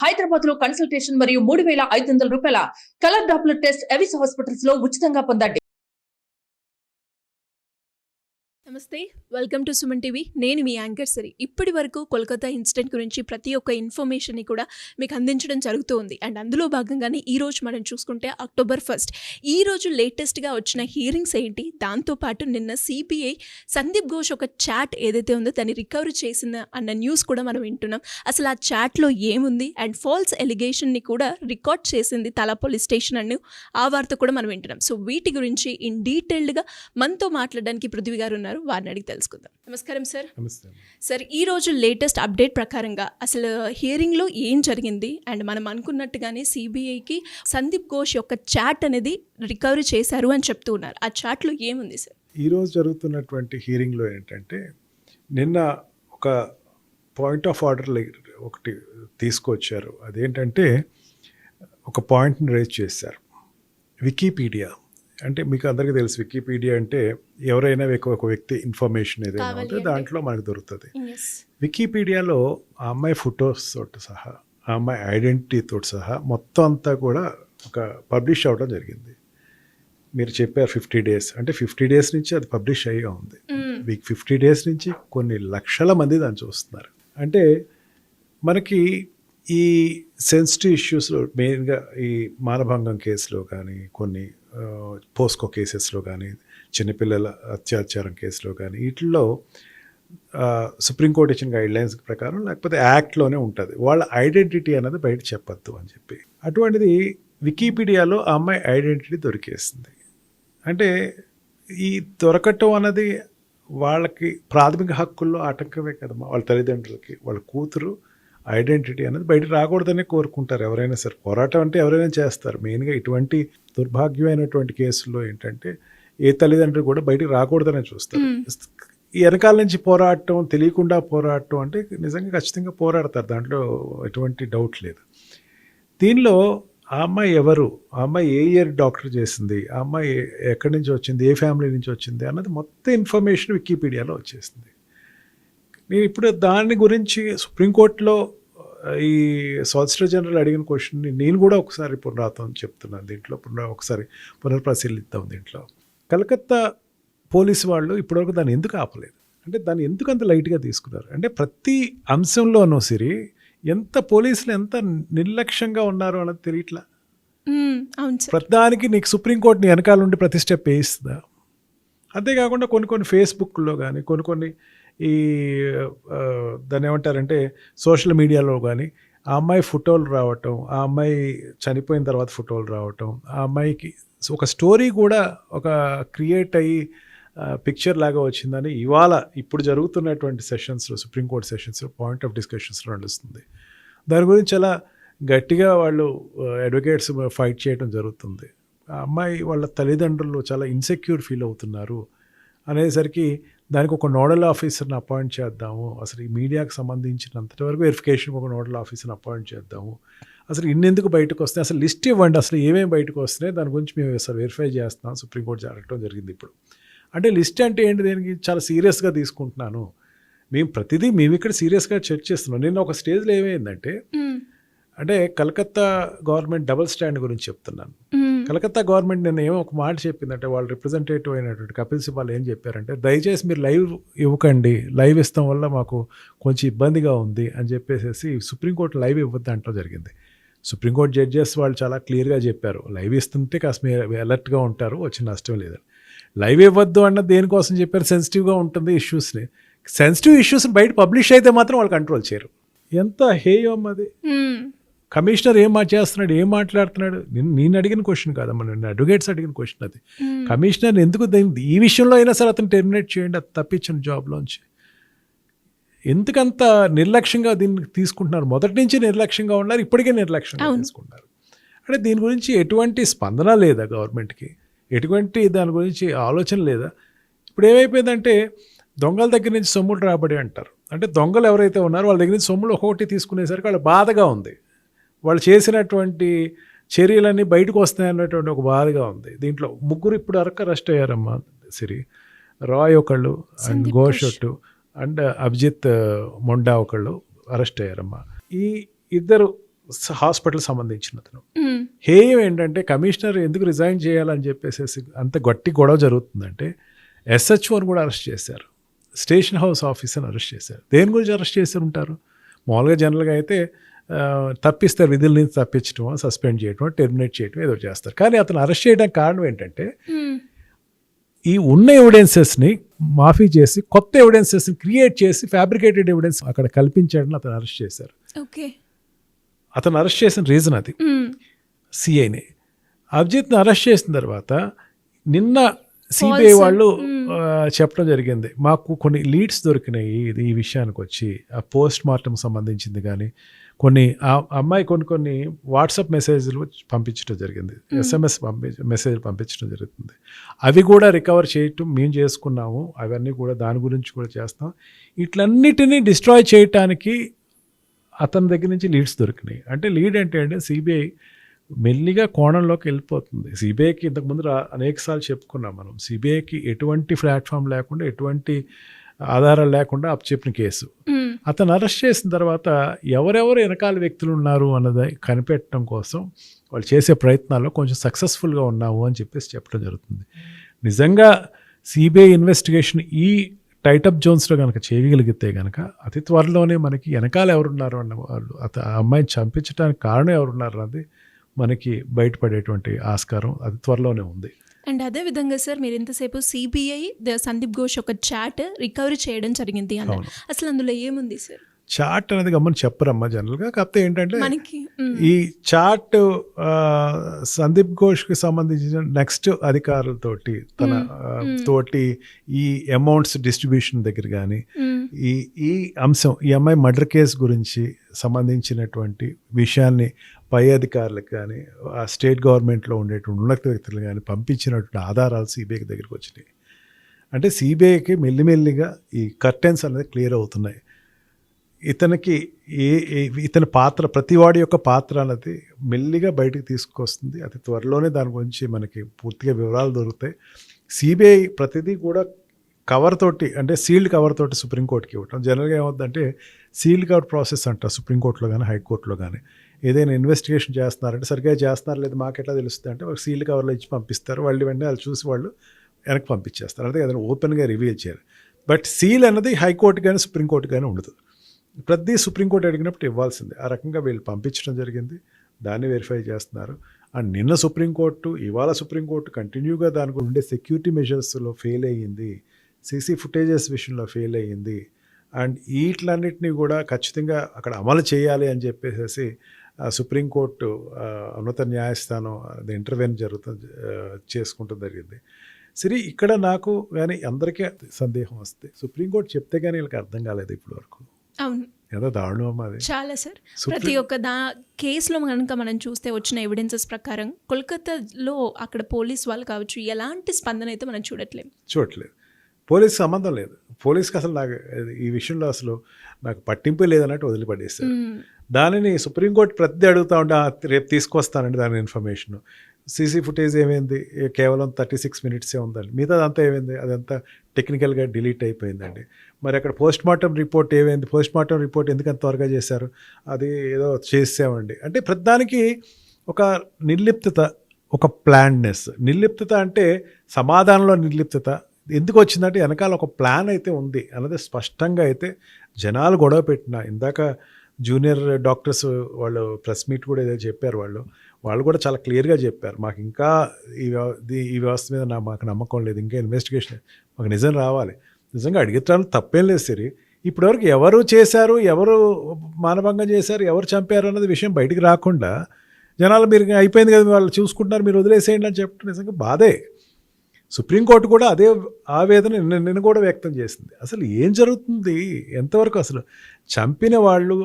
హైదరాబాద్ లో కన్సల్టేషన్ మరియు 3,500 రూపాయల colour Doppler test Avis hospitals లో ఉచితంగా పొందండి. నమస్తే, వెల్కమ్ టు సుమన్ టీవీ. నేను మీ యాంకర్ సరి. ఇప్పటి వరకు కోల్కతా ఇన్సిడెంట్ గురించి ప్రతి ఒక్క ఇన్ఫర్మేషన్ని కూడా మీకు అందించడం జరుగుతూ ఉంది. అండ్ అందులో భాగంగానే ఈరోజు మనం చూసుకుంటే October 1 ఈరోజు లేటెస్ట్గా వచ్చిన హియరింగ్స్ ఏంటి, దాంతోపాటు నిన్న సిబిఐ సందీప్ ఘోష్ ఒక చాట్ ఏదైతే ఉందో దాన్ని రికవరీ చేసిందా అన్న న్యూస్ కూడా మనం వింటున్నాం. అసలు ఆ చాట్లో ఏముంది అండ్ ఫాల్స్ ఎలిగేషన్ని కూడా రికార్డ్ చేసింది తలా పోలీస్ స్టేషన్ అని ఆ వార్త కూడా మనం వింటున్నాం. సో వీటి గురించి ఇన్ డీటెయిల్డ్గా మనతో మాట్లాడడానికి పృథ్వీ గారు ఉన్నారు. వారిని అడిగి తెలుసుకుందాం. నమస్కారం సార్. సార్, ఈ రోజు లేటెస్ట్ అప్డేట్ ప్రకారంగా అసలు హియరింగ్లో ఏం జరిగింది అండ్ మనం అనుకున్నట్టుగానే సిబిఐకి సందీప్ ఘోష్ యొక్క చాట్ అనేది రికవరీ చేశారు అని చెప్తూ ఉన్నారు. ఆ చాట్లో ఏముంది సార్? ఈరోజు జరుగుతున్నటువంటి హియరింగ్లో ఏంటంటే, నిన్న ఒక పాయింట్ ఆఫ్ ఆర్డర్ ఒకటి తీసుకొచ్చారు. అదేంటంటే, ఒక పాయింట్ని రేజ్ చేశారు. వికీపీడియా అంటే మీకు అందరికీ తెలుసు, వికీపీడియా అంటే ఎవరైనా ఒక వ్యక్తి ఇన్ఫర్మేషన్ ఏదైనా ఉంటే దాంట్లో మనకు దొరుకుతుంది. వికీపీడియాలో ఆ అమ్మాయి ఫొటోస్ తోటి సహా, ఆ అమ్మాయి ఐడెంటిటీతో సహా మొత్తం అంతా కూడా ఒక పబ్లిష్ అవ్వడం జరిగింది. మీరు చెప్పారు 50 days, అంటే 50 days నుంచి అది పబ్లిష్ అయ్యే ఉంది. 50 days నుంచి కొన్ని లక్షల మంది దాన్ని చూస్తున్నారు. అంటే మనకి ఈ సెన్సిటివ్ ఇష్యూస్లో మెయిన్గా ఈ మానభంగం కేసులో కానీ, కొన్ని పోస్కో కేసెస్లో కానీ, చిన్నపిల్లల అత్యాచారం కేసులో కానీ, వీటిల్లో సుప్రీంకోర్టు ఇచ్చిన గైడ్లైన్స్ ప్రకారం లేకపోతే యాక్ట్లోనే ఉంటుంది వాళ్ళ ఐడెంటిటీ అనేది బయట చెప్పొద్దు అని చెప్పి. అటువంటిది వికీపీడియాలో ఆ అమ్మాయి ఐడెంటిటీ దొరికేసింది. అంటే ఈ దొరకటం అన్నది వాళ్ళకి ప్రాథమిక హక్కుల్లో ఆటంకమే కదమ్మా. వాళ్ళ తల్లిదండ్రులకి వాళ్ళ కూతురు ఐడెంటిటీ అనేది బయట రాకూడదనే కోరుకుంటారు ఎవరైనా సరే. పోరాటం అంటే ఎవరైనా చేస్తారు. మెయిన్గా ఇటువంటి దుర్భాగ్యమైనటువంటి కేసుల్లో ఏంటంటే ఏ తల్లిదండ్రులు కూడా బయటకు రాకూడదనే చూస్తారు. ఈ వెనకాల నుంచి పోరాటం, తెలియకుండా పోరాటం అంటే నిజంగా ఖచ్చితంగా పోరాడతారు, దాంట్లో ఎటువంటి డౌట్ లేదు. దీనిలో ఆ అమ్మాయి ఎవరు, ఆ అమ్మాయి ఏ ఇయర్ డాక్టర్ చేసింది, ఆ అమ్మాయి ఎక్కడి నుంచి వచ్చింది, ఏ ఫ్యామిలీ నుంచి వచ్చింది అన్నది మొత్తం ఇన్ఫర్మేషన్ వికీపీడియాలో వచ్చేసింది. నేను ఇప్పుడు దాని గురించి సుప్రీంకోర్టులో ఈ సాలిసిటర్ జనరల్ అడిగిన క్వశ్చన్ని నేను కూడా ఒకసారి పునరావృతం చెప్తున్నాను. దీంట్లో ఒకసారి పునర్పరిశీలిద్దాం. దీంట్లో కలకత్తా పోలీసు వాళ్ళు ఇప్పటివరకు దాన్ని ఎందుకు ఆపలేదు, అంటే దాన్ని ఎందుకు అంత లైట్గా తీసుకున్నారు అంటే ప్రతి అంశంలోనూ సరే ఎంత పోలీసులు ఎంత నిర్లక్ష్యంగా ఉన్నారు అన్నది తెలియట్లా. ప్రతిదానికి నీకు సుప్రీంకోర్టు నీ వెనకాల నుండి ప్రతి స్టెప్ వేయిస్తుందా? అంతేకాకుండా కొన్ని ఫేస్బుక్లో కానీ, కొన్ని ఈ దాన్ని ఏమంటారంటే సోషల్ మీడియాలో కానీ ఆ అమ్మాయి ఫోటోలు రావటం, ఆ అమ్మాయి చనిపోయిన తర్వాత ఫోటోలు రావటం, ఆ అమ్మాయికి ఒక స్టోరీ కూడా ఒక క్రియేట్ అయ్యి పిక్చర్ లాగా వచ్చిందని ఇప్పుడు జరుగుతున్నటువంటి సెషన్స్లో, సుప్రీంకోర్టు సెషన్స్లో పాయింట్ ఆఫ్ డిస్కషన్స్లో నడుస్తుంది. దాని గురించి చాలా గట్టిగా వాళ్ళు అడ్వకేట్స్ ఫైట్ చేయడం జరుగుతుంది. ఆ అమ్మాయి వాళ్ళ తల్లిదండ్రులు చాలా ఇన్సెక్యూర్ ఫీల్ అవుతున్నారు అనేసరికి దానికి ఒక నోడల్ ఆఫీసర్ని అపాయింట్ చేద్దాము, అసలు ఈ మీడియాకి సంబంధించినంతటి వరకు వెరిఫికేషన్కి ఒక నోడల్ ఆఫీసర్ని అపాయింట్ చేద్దాము, అసలు ఇన్నెందుకు బయటకు వస్తాయి, అసలు లిస్ట్ ఇవ్వండి, అసలు ఏమేమి బయటకు వస్తున్నాయి దాని గురించి మేము అసలు వెరిఫై చేస్తున్నాం సుప్రీంకోర్టు జరగడం జరిగింది. ఇప్పుడు అంటే లిస్ట్ అంటే ఏంటి, దేనికి చాలా సీరియస్గా తీసుకుంటున్నాను, మేము ఇక్కడ సీరియస్గా చర్చ చేస్తున్నాం. నేను ఒక స్టేజ్లో ఏమైందంటే, అంటే కలకత్తా గవర్నమెంట్ డబుల్ స్టాండ్ గురించి చెప్తున్నాను. కలకత్తా గవర్నమెంట్ నిన్న ఏమో ఒక మాట చెప్పిందంటే, వాళ్ళ రిప్రజెంటేటివ్ అయినటువంటి కపిల్ సిబాల్ ఏం చెప్పారంటే, దయచేసి మీరు లైవ్ ఇవ్వకండి, లైవ్ ఇస్తాం వల్ల మాకు కొంచెం ఇబ్బందిగా ఉంది అని చెప్పేసి సుప్రీంకోర్టు లైవ్ ఇవ్వద్దు అంటూ జరిగింది. సుప్రీంకోర్టు జడ్జెస్ వాళ్ళు చాలా క్లియర్గా చెప్పారు, లైవ్ ఇస్తుంటే కాస్త మీరు అలర్ట్గా ఉంటారు, వచ్చిన నష్టం లేదని. లైవ్ ఇవ్వద్దు అన్నది దేనికోసం చెప్పారు, సెన్సిటివ్గా ఉంటుంది ఇష్యూస్ని. సెన్సిటివ్ ఇష్యూస్ని బయట పబ్లిష్ అయితే మాత్రం వాళ్ళు కంట్రోల్ చేయరు. ఎంత హేయం అది. కమిషనర్ ఏం చేస్తున్నాడు, ఏం మాట్లాడుతున్నాడు, నేను అడిగిన క్వశ్చన్ కాదమ్మా, నేను అడ్వకేట్స్ అడిగిన క్వశ్చన్ అది. కమిషనర్ ఎందుకు ఈ విషయంలో అయినా సరే అతను టెర్మినేట్ చేయండి, అది తప్పించిన జాబ్లోంచి. ఎందుకంత నిర్లక్ష్యంగా దీన్ని తీసుకుంటున్నారు? మొదటి నుంచి నిర్లక్ష్యంగా ఉన్నారు, ఇప్పటికే నిర్లక్ష్యంగా తీసుకుంటున్నారు. అంటే దీని గురించి ఎటువంటి స్పందన లేదా గవర్నమెంట్కి, ఎటువంటి దాని గురించి ఆలోచన లేదా? ఇప్పుడు ఏమైపోయిందంటే, దొంగల దగ్గర నుంచి సొమ్ములు రాబడి అంటారు. అంటే దొంగలు ఎవరైతే ఉన్నారో వాళ్ళ దగ్గర నుంచి సొమ్ములు ఒక్కొక్కటి తీసుకునేసరికి వాళ్ళ బాధగా ఉంది, వాళ్ళు చేసినటువంటి చర్యలన్నీ బయటకు వస్తాయి అన్నటువంటి ఒక బాధగా ఉంది. దీంట్లో 3 ఇప్పుడు వరకు అరెస్ట్ అయ్యారమ్మా. సిరి రాయ్ ఒకళ్ళు, అండ్ ఘోష్ అండ్ అభిజిత్ మొండా ఒకళ్ళు అరెస్ట్ అయ్యారమ్మా. ఈ ఇద్దరు హాస్పిటల్ సంబంధించిన అతను. హేయం ఏంటంటే కమిషనర్ ఎందుకు రిజైన్ చేయాలని చెప్పేసి అంత గట్టి గొడవ జరుగుతుందంటే SHOని కూడా అరెస్ట్ చేశారు, స్టేషన్ హౌస్ ఆఫీసర్ని అరెస్ట్ చేశారు. దేని గురించి అరెస్ట్ చేసి ఉంటారు? మామూలుగా జనరల్గా అయితే తప్పిస్తారు, విధుల నుంచి తప్పించడం, సస్పెండ్ చేయడం, టెర్మినేట్ చేయడం ఏదో చేస్తారు. కానీ అతను అరెస్ట్ చేయడానికి కారణం ఏంటంటే ఈ ఉన్న ఎవిడెన్సెస్ని మాఫీ చేసి కొత్త ఎవిడెన్సెస్ని క్రియేట్ చేసి ఫ్యాబ్రికేటెడ్ ఎవిడెన్స్ అక్కడ కల్పించాడని అతను అరెస్ట్ చేశారు. ఓకే, అతను అరెస్ట్ చేసిన రీజన్ అది. సిఐని అభిజిత్ని అరెస్ట్ చేసిన తర్వాత నిన్న సిబిఐ వాళ్ళు చెప్పడం జరిగింది, మాకు కొన్ని లీడ్స్ దొరికినాయి ఈ విషయానికి వచ్చి, ఆ పోస్ట్ మార్టం సంబంధించింది కానీ కొన్ని అమ్మాయి కొన్ని వాట్సాప్ మెసేజ్లు పంపించడం జరిగింది, SMS మెసేజ్ పంపించడం జరుగుతుంది. అవి కూడా రికవర్ చేయటం మేము చేసుకున్నాము, అవన్నీ కూడా దాని గురించి కూడా చేస్తాం. ఇట్లన్నిటినీ డిస్ట్రాయ్ చేయటానికి అతని దగ్గర నుంచి లీడ్స్ దొరికినాయి. అంటే లీడ్ అంటే సిబిఐ మెల్లిగా కోణంలోకి వెళ్ళిపోతుంది. సిబిఐకి ఇంతకుముందు అనేకసార్లు చెప్పుకున్నాం మనం, సిబిఐకి ఎటువంటి ప్లాట్ఫామ్ లేకుండా ఎటువంటి ఆధారాలు లేకుండా అప్పచెప్పిన కేసు. అతను అరెస్ట్ చేసిన తర్వాత ఎవరెవరు వెనకాల వ్యక్తులు ఉన్నారు అన్నది కనిపెట్టడం కోసం వాళ్ళు చేసే ప్రయత్నాల్లో కొంచెం సక్సెస్ఫుల్గా ఉన్నాము అని చెప్పడం జరుగుతుంది. నిజంగా సిబిఐ ఇన్వెస్టిగేషన్ ఈ టైటప్ జోన్స్లో కనుక చేయగలిగితే కనుక అతి త్వరలోనే మనకి వెనకాల ఎవరున్నారు అన్న వాళ్ళు, ఆ అమ్మాయిని చంపించడానికి కారణం ఎవరున్నారు అన్నది మనకి బయటపడేటువంటి ఆస్కారం అతి త్వరలోనే ఉంది. అండ్ అదే విధంగా సార్, మీరు ఇంతసేపు సిబిఐ సందీప్ ఘోష్ ఒక చాట్ రికవరీ చేయడం జరిగింది అన్నారు. అసలు అందులో ఏముంది సార్? చాట్ అనేది గమ్మని చెప్పరమ్మా జనరల్గా. కాకపోతే ఏంటంటే మనకి ఈ చాట్ సందీప్ ఘోష్కి సంబంధించిన నెక్స్ట్ అధికారులతోటి తన తోటి ఈ అమౌంట్స్ డిస్ట్రిబ్యూషన్ దగ్గర కానీ ఈ అంశం, ఈ అమ్మాయి మర్డర్ కేసు గురించి సంబంధించినటువంటి విషయాన్ని పై అధికారులకు కానీ ఆ స్టేట్ గవర్నమెంట్లో ఉండేటువంటి ఉన్నత వ్యక్తులు కానీ పంపించినటువంటి ఆధారాలు సిబిఐకి దగ్గరికి వచ్చినాయి. అంటే సిబిఐకి మెల్లిమెల్లిగా ఈ కర్టెన్స్ అనేది క్లియర్ అవుతున్నాయి. ఇతనికి ఇతని పాత్ర, ప్రతివాడి యొక్క పాత్ర అనేది మెల్లిగా బయటకు తీసుకొస్తుంది. అతి త్వరలోనే దాని గురించి మనకి పూర్తిగా వివరాలు దొరుకుతాయి. సిబిఐ ప్రతిదీ కూడా కవర్ తోటి, అంటే సీల్డ్ కవర్ తోటి సుప్రీంకోర్టుకి ఇవ్వటం. జనరల్గా ఏమవుతుందంటే సీల్డ్ కవర్ ప్రాసెస్ అంటారు సుప్రీంకోర్టులో కానీ హైకోర్టులో కానీ. ఏదైనా ఇన్వెస్టిగేషన్ చేస్తున్నారంటే సరిగ్గా చేస్తున్నారు లేదు మాకు ఎట్లా తెలుస్తుంది అంటే ఒక సీల్డ్ కవర్లో ఇచ్చి పంపిస్తారు, వాళ్ళు వెంటనే వాళ్ళు చూసి వాళ్ళు వెనక్కి పంపించేస్తారు. అంటే ఏదైనా ఓపెన్గా రివీల్ చేయాలి. బట్ సీల్ అన్నది హైకోర్టు కానీ సుప్రీంకోర్టు కానీ ఉండదు. ప్రతి సుప్రీంకోర్టు అడిగినప్పుడు ఇవ్వాల్సిందే. ఆ రకంగా వీళ్ళు పంపించడం జరిగింది, దాన్ని వెరిఫై చేస్తున్నారు. అండ్ నిన్న సుప్రీంకోర్టు, ఇవాళ సుప్రీంకోర్టు కంటిన్యూగా దాని గురించి ఉండే సెక్యూరిటీ మెజర్స్లో ఫెయిల్ అయ్యింది, సీసీ ఫుటేజెస్ విషయంలో ఫెయిల్ అయ్యింది. అండ్ వీటిలన్నింటినీ కూడా ఖచ్చితంగా అక్కడ అమలు చేయాలి అని చెప్పేసి సుప్రీంకోర్టు ఉన్నత న్యాయస్థానం అది ఇంటర్వ్యూన్ చేసుకుంటూ జరిగింది. సరే, ఇక్కడ నాకు కానీ అందరికీ సందేహం వస్తే సుప్రీంకోర్టు చెప్తే కానీ వీళ్ళకి అర్థం కాలేదు ఇప్పటి వరకు. అవును, ఏదో దారుణం అది చాలా సార్. ప్రతి ఒక్క కేసులో కనుక మనం చూస్తే వచ్చిన ఎవిడెన్సెస్ ప్రకారం కోల్కతాలో అక్కడ పోలీస్ వాళ్ళు కావచ్చు ఎలాంటి స్పందన అయితే మనం చూడట్లేదు. పోలీస్ సంబంధం లేదు. పోలీస్కి అసలు నాకు ఈ విషయంలో అసలు నాకు పట్టింపు లేదన్నట్టు వదిలిపడేస్తారు. దానిని సుప్రీంకోర్టు ప్రతి అడుగుతూ ఉంటే రేపు తీసుకొస్తానండి దాని ఇన్ఫర్మేషన్. సీసీ ఫుటేజ్ ఏమైంది, కేవలం 36 మినిట్సే ఉందండి. మిగతా అదంతా ఏమైంది, అదంతా టెక్నికల్గా డిలీట్ అయిపోయిందండి. మరి అక్కడ పోస్ట్ మార్టం రిపోర్ట్ ఏమైంది, పోస్ట్ మార్టం రిపోర్ట్ ఎందుకంత త్వరగా చేశారు, అది ఏదో చేసామండి. అంటే ప్రతిదానికి ఒక నిర్లిప్తత, ఒక ప్లాన్నెస్. నిర్లిప్తత అంటే సమాధానంలో నిర్లిప్తత ఎందుకు వచ్చిందంటే వెనకాల ఒక ప్లాన్ అయితే ఉంది అన్నది స్పష్టంగా అయితే జనాలు గొడవ పెట్టిన. ఇందాక జూనియర్ డాక్టర్స్ వాళ్ళు ప్రెస్ మీట్ కూడా ఏదో చెప్పారు, వాళ్ళు కూడా చాలా క్లియర్గా చెప్పారు, మాకు ఇంకా ఈ వ్యవస్థ మీద మాకు నమ్మకం లేదు, ఇంకా ఇన్వెస్టిగేషన్ మాకు నిజం రావాలి. నిజంగా అడిగితే తప్పేం లేదు. సరే, ఇప్పటివరకు ఎవరు చేశారు, ఎవరు మానభంగం చేశారు, ఎవరు చంపారు అన్నది విషయం బయటికి రాకుండా జనాలు మీరు అయిపోయింది కదా వాళ్ళు చూసుకుంటున్నారు మీరు వదిలేసేయండి అని చెప్పడం నిజంగా బాధే. సుప్రీంకోర్టు కూడా అదే ఆవేదన నిన్న కూడా వ్యక్తం చేసింది. అసలు ఏం జరుగుతుంది, ఎంతవరకు అసలు చంపిన వాళ్ళు,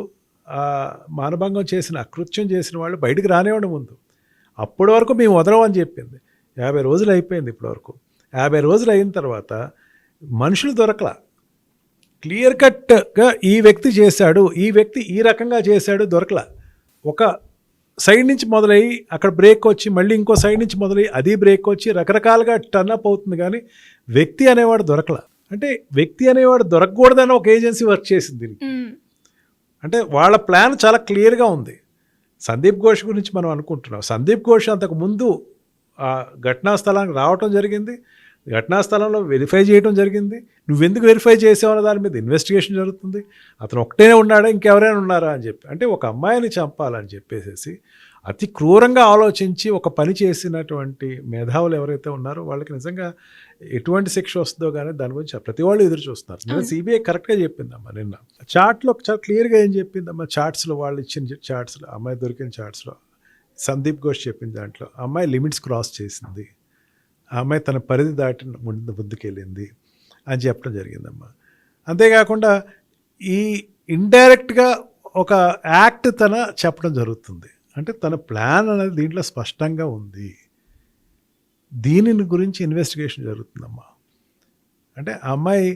మానభంగం చేసిన, అకృత్యం చేసిన వాళ్ళు బయటికి రానివ్వండి ముందు. అప్పటి వరకు మేము వదలమని చెప్పింది. 50 రోజులు అయిపోయింది ఇప్పటివరకు. 50 రోజులు అయిన తర్వాత మనుషులు దొరకలా. క్లియర్ కట్గా ఈ వ్యక్తి చేశాడు, ఈ వ్యక్తి ఈ రకంగా చేశాడు దొరకలా. ఒక సైడ్ నుంచి మొదలయ్యి అక్కడ బ్రేక్ వచ్చి మళ్ళీ ఇంకో సైడ్ నుంచి మొదలయ్యి అది బ్రేక్ వచ్చి రకరకాలుగా టర్నప్ అవుతుంది, కానీ వ్యక్తి అనేవాడు దొరకలా. అంటే వ్యక్తి అనేవాడు దొరకకూడదని ఒక ఏజెన్సీ వర్క్ చేసింది. అంటే వాళ్ళ ప్లాన్ చాలా క్లియర్గా ఉంది. సందీప్ ఘోష్ గురించి మనం అనుకుంటున్నాం. సందీప్ ఘోష్ అంతకు ముందు ఆ ఘటనా స్థలానికి రావటం జరిగింది, ఘటనా స్థలంలో వెరిఫై చేయడం జరిగింది. నువ్వెందుకు వెరిఫై చేసావు అన్న దాని మీద ఇన్వెస్టిగేషన్ జరుగుతుంది. అతను ఒకటే ఉన్నాడా, ఇంకెవరైనా ఉన్నారా అని చెప్పి, అంటే ఒక అమ్మాయిని చంపాలని చెప్పేసి అతి క్రూరంగా ఆలోచించి ఒక పని చేసినటువంటి మేధావులు ఎవరైతే ఉన్నారో వాళ్ళకి నిజంగా ఎటువంటి శిక్ష వస్తుందో కానీ దాని గురించి ప్రతి వాళ్ళు ఎదురు చూస్తున్నారు. నిన్న సిబిఐ కరెక్ట్గా చెప్పిందమ్మా. నిన్న చార్ట్లో చాలా క్లియర్గా ఏం చెప్పిందమ్మా, చార్ట్స్లో వాళ్ళు ఇచ్చిన చార్ట్స్లో, అమ్మాయి దొరికిన చార్ట్స్లో సందీప్ ఘోష్ చెప్పిన దాంట్లో అమ్మాయి లిమిట్స్ క్రాస్ చేసింది, ఆ అమ్మాయి తన పరిధి దాటి ముందుకెళ్ళింది అని చెప్పడం జరిగిందమ్మా. అంతేకాకుండా ఈ ఇండైరెక్ట్గా ఒక యాక్ట్ తన చెప్పడం జరుగుతుంది. అంటే తన ప్లాన్ అనేది దీంట్లో స్పష్టంగా ఉంది. దీనిని గురించి ఇన్వెస్టిగేషన్ జరుగుతుందమ్మా. అంటే ఆ అమ్మాయి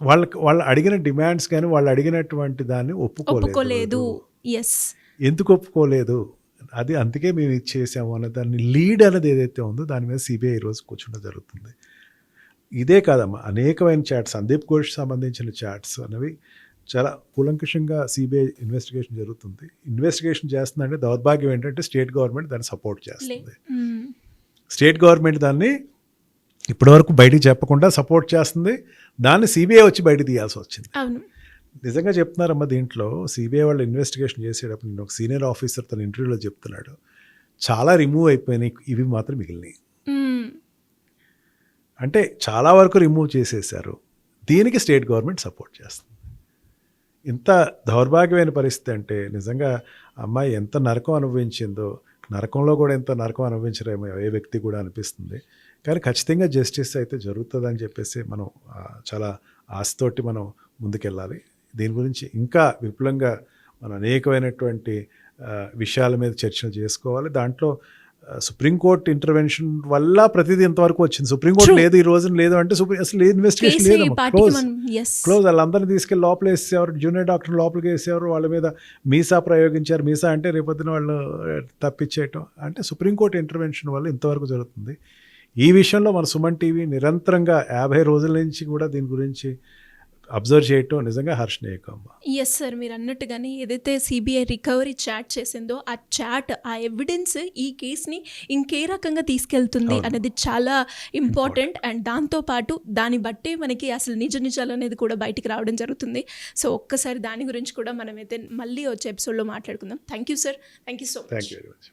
వాళ్ళు అడిగిన డిమాండ్స్ కానీ వాళ్ళు అడిగినటువంటి దాన్ని ఒప్పుకోలేదు. ఎందుకు ఒప్పుకోలేదు, అది అందుకే మేము ఇది చేసాము అన్న దాన్ని లీడ్ అనేది ఏదైతే ఉందో దాని మీద సిబిఐ ఈరోజు కూర్చుండడం జరుగుతుంది. ఇదే కాదమ్మా, అనేకమైన చాట్స్, సందీప్ ఘోష్ సంబంధించిన చాట్స్ అనేవి చాలా కూలంకషంగా సిబిఐ ఇన్వెస్టిగేషన్ జరుగుతుంది. ఇన్వెస్టిగేషన్ చేస్తుందంటే దౌర్భాగ్యం ఏంటంటే స్టేట్ గవర్నమెంట్ దాన్ని సపోర్ట్ చేస్తుంది. స్టేట్ గవర్నమెంట్ దాన్ని ఇప్పటివరకు బయటికి చెప్పకుండా సపోర్ట్ చేస్తుంది. దాన్ని సిబిఐ వచ్చి బయట తీయాల్సి వచ్చింది. నిజంగా చెప్తున్నారమ్మా, దీంట్లో సిబిఐ వాళ్ళు ఇన్వెస్టిగేషన్ చేసేటప్పుడు నేను ఒక సీనియర్ ఆఫీసర్ తన ఇంటర్వ్యూలో చెప్తున్నాడు, చాలా రిమూవ్ అయిపోయినాయి, ఇవి మాత్రం మిగిలినాయి. అంటే చాలా వరకు రిమూవ్ చేసేసారు. దీనికి స్టేట్ గవర్నమెంట్ సపోర్ట్ చేస్తుంది. ఇంత దౌర్భాగ్యమైన పరిస్థితి అంటే నిజంగా అమ్మాయి ఎంత నరకం అనుభవించిందో, నరకంలో కూడా ఎంత నరకం అనుభవించరేమో ఏ వ్యక్తి కూడా అనిపిస్తుంది. కానీ ఖచ్చితంగా జస్టిస్ అయితే జరుగుతుందని చెప్పేసి మనం చాలా ఆశతోటి మనం ముందుకెళ్ళాలి. దీని గురించి ఇంకా విపులంగా మనం అనేకమైనటువంటి విషయాల మీద చర్చలు చేసుకోవాలి. దాంట్లో సుప్రీంకోర్టు ఇంటర్వెన్షన్ వల్ల ప్రతిదీ ఇంతవరకు వచ్చింది. సుప్రీంకోర్టు లేదు, ఈ రోజున లేదు అంటే అసలు ఇన్వెస్టిగేషన్ లేదు, క్లోజ్. వాళ్ళందరినీ తీసుకెళ్ళి లోపల వేసేవారు, జూనియర్ డాక్టర్ లోపలికి వేసేవారు, వాళ్ళ మీద మీసా ప్రయోగించారు. మీసా అంటే రేపొద్దున వాళ్ళు తప్పించేయటం. అంటే సుప్రీంకోర్టు ఇంటర్వెన్షన్ వల్ల ఇంతవరకు జరుగుతుంది. ఈ విషయంలో మన సుమన్ టీవీ నిరంతరంగా 50 రోజుల నుంచి కూడా దీని గురించి అబ్జర్వ్ చేయటం నిజంగా హర్షణీయకం. ఎస్ సార్, మీరు అన్నట్టుగానే ఏదైతే సిబిఐ రికవరీ చాట్ చేసిందో ఆ చాట్, ఆ ఎవిడెన్స్ ఈ కేసుని ఇంకే రకంగా తీసుకెళ్తుంది అనేది చాలా ఇంపార్టెంట్. అండ్ దాంతోపాటు దాన్ని బట్టే మనకి అసలు నిజాలు అనేది కూడా బయటికి రావడం జరుగుతుంది. సో ఒక్కసారి దాని గురించి కూడా మనమైతే మళ్ళీ వచ్చే ఎపిసోడ్లో మాట్లాడుకుందాం. Thank you sir, thank you so much. Thank you very much.